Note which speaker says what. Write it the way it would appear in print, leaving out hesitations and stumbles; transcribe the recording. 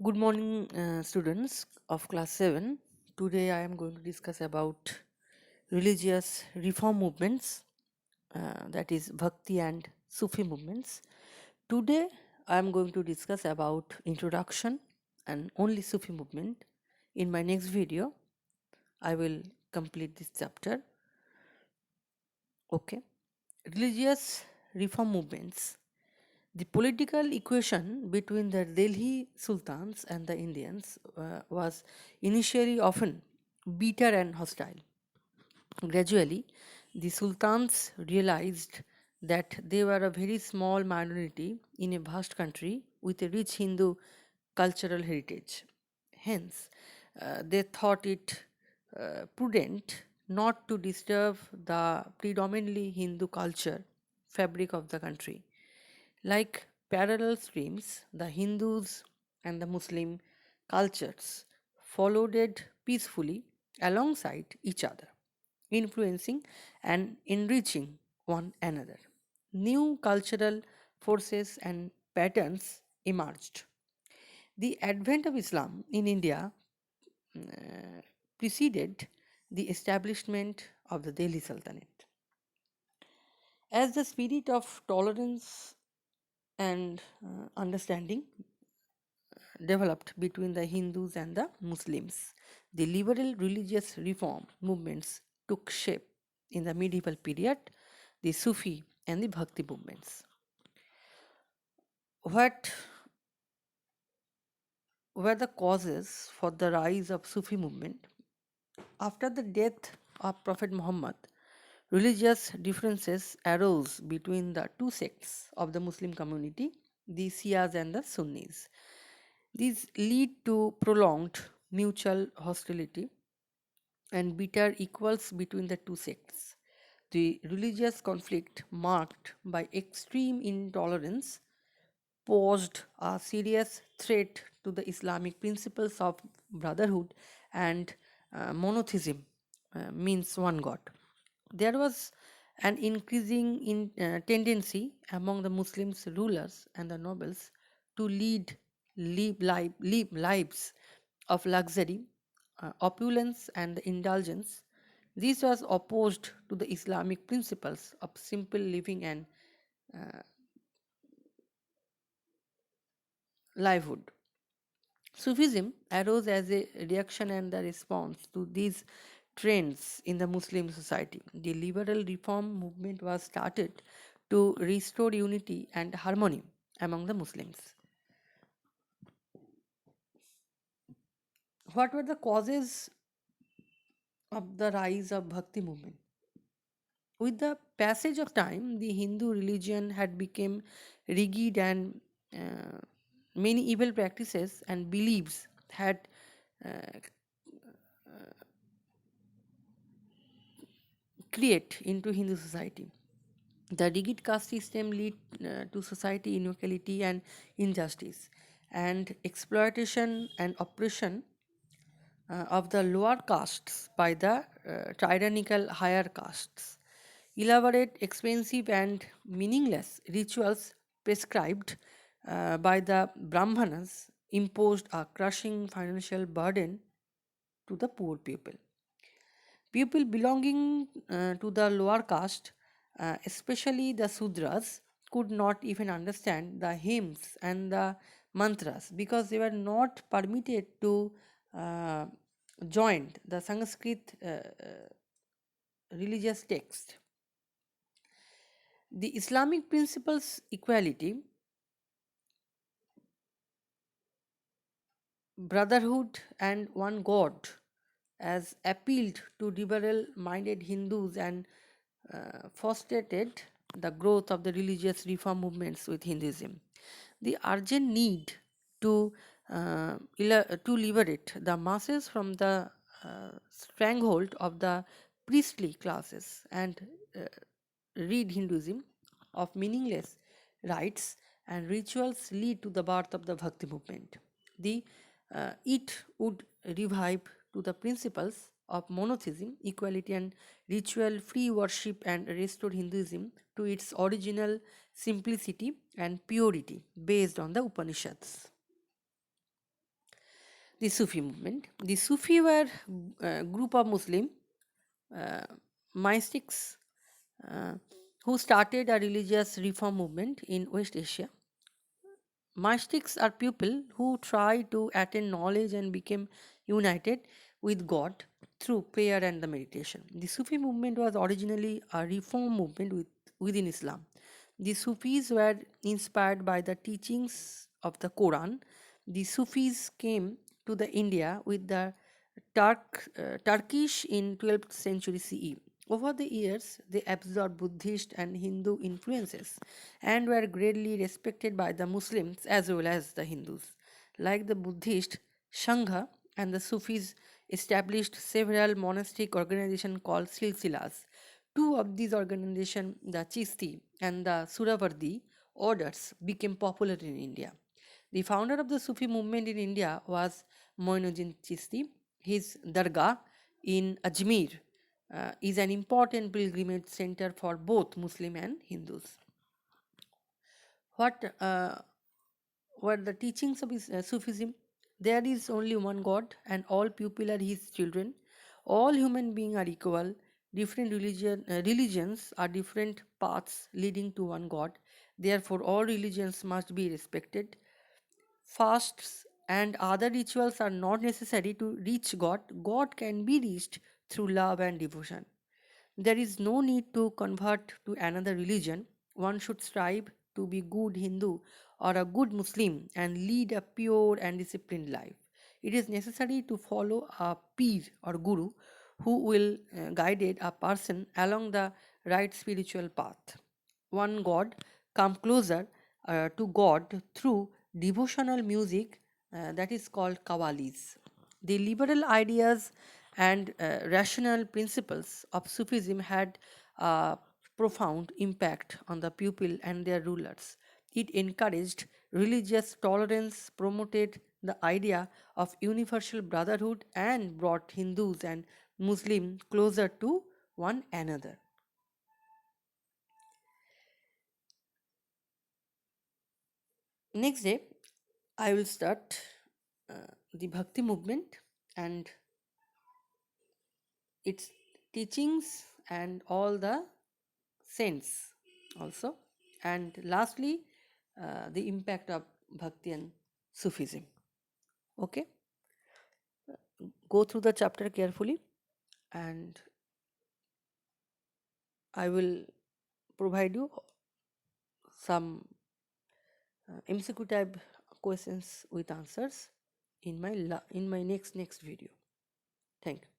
Speaker 1: Good morning, students of class 7. Today I am going to discuss about religious reform movements, that is Bhakti and Sufi movements. Today I am going to discuss about introduction and only Sufi movement. In my next video, I will complete this chapter. Okay. Religious reform movements. The political equation between the Delhi Sultans and the Indians was initially often bitter and hostile. Gradually, the sultans realized that they were a very small minority in a vast country with a rich Hindu cultural heritage. Hence, they thought it prudent not to disturb the predominantly Hindu culture fabric of the country. Like parallel streams, the Hindus and the Muslim cultures followed it peacefully alongside each other, influencing and enriching one another. New cultural forces and patterns emerged. The advent of Islam in India preceded the establishment of the Delhi Sultanate. As the spirit of tolerance and understanding developed between the Hindus and the Muslims, the liberal religious reform movements took shape in the medieval period, the Sufi and the Bhakti movements. What were the causes for the rise of Sufi movement? After the death of Prophet Muhammad, religious differences arose between the two sects of the Muslim community, the Shias and the Sunnis. These lead to prolonged mutual hostility and bitter equals between the two sects. The religious conflict, marked by extreme intolerance, posed a serious threat to the Islamic principles of brotherhood and monotheism, means one God. There was an increasing tendency among the Muslims rulers and the nobles to live lives of luxury, opulence, and indulgence. This was opposed to the Islamic principles of simple living and uh, livelihood. Sufism arose as a reaction and a response to these trends in the Muslim society. The liberal reform movement was started to restore unity and harmony among the Muslims. What were the causes of the rise of Bhakti movement? With the passage of time, the Hindu religion had become rigid and uh, many evil practices and beliefs had uh, create into Hindu society. The rigid caste system lead to society inequality and injustice, and exploitation and oppression of the lower castes by the tyrannical higher castes. Elaborate, expensive, and meaningless rituals prescribed by the Brahmanas imposed a crushing financial burden to the poor people. People belonging to the lower caste, especially the Sudras, could not even understand the hymns and the mantras because they were not permitted to uh, join the Sanskrit religious text. The Islamic principles equality, brotherhood, and one God as appealed to liberal minded Hindus and frustrated the growth of the religious reform movements with Hinduism. The urgent need to to liberate the masses from the stranglehold of the priestly classes and uh, rid Hinduism of meaningless rites and rituals lead to the birth of the Bhakti movement. It would revive to the principles of monotheism, equality, and ritual free worship and restore Hinduism to its original simplicity and purity based on the Upanishads. The Sufi movement. The Sufi were a group of Muslim uh, mystics uh, who started a religious reform movement in West Asia. Mystics are people who try to attain knowledge and become united with God through prayer and the meditation. The Sufi movement was originally a reform movement within Islam. The Sufis were inspired by the teachings of the Quran. The Sufis came to the India with the Turkish in 12th century CE. Over the years, they absorbed Buddhist and Hindu influences and were greatly respected by the Muslims as well as the Hindus. Like the Buddhist Sangha and the Sufis established several monastic organizations called silsilas. Two of these organizations, the Chisti and the Suravardi orders, became popular in India. The founder of the Sufi movement in India was Moinuddin Chisti. His dargah in Ajmer is an important pilgrimage center for both Muslim and Hindus. What were the teachings of Sufism? There is only one God, and all people are His children. All human beings are equal. Different religions are different paths leading to one God. Therefore, all religions must be respected. Fasts and other rituals are not necessary to reach God. God can be reached through love and devotion. There is no need to convert to another religion. One should strive to be good Hindu or a good Muslim and lead a pure and disciplined life. It is necessary to follow a peer or guru who will guide a person along the right spiritual path. One God come closer to God through devotional music that is called Qawwalis. The liberal ideas and rational principles of Sufism had a profound impact on the people and their rulers. It encouraged religious tolerance, promoted the idea of universal brotherhood, and brought Hindus and Muslims closer to one another. Next day, I will start the Bhakti movement and its teachings and all the saints also. And lastly, the impact of Bhakti and Sufism. Okay, go through the chapter carefully, and I will provide you some MCQ type questions with answers in my next video. Thank you.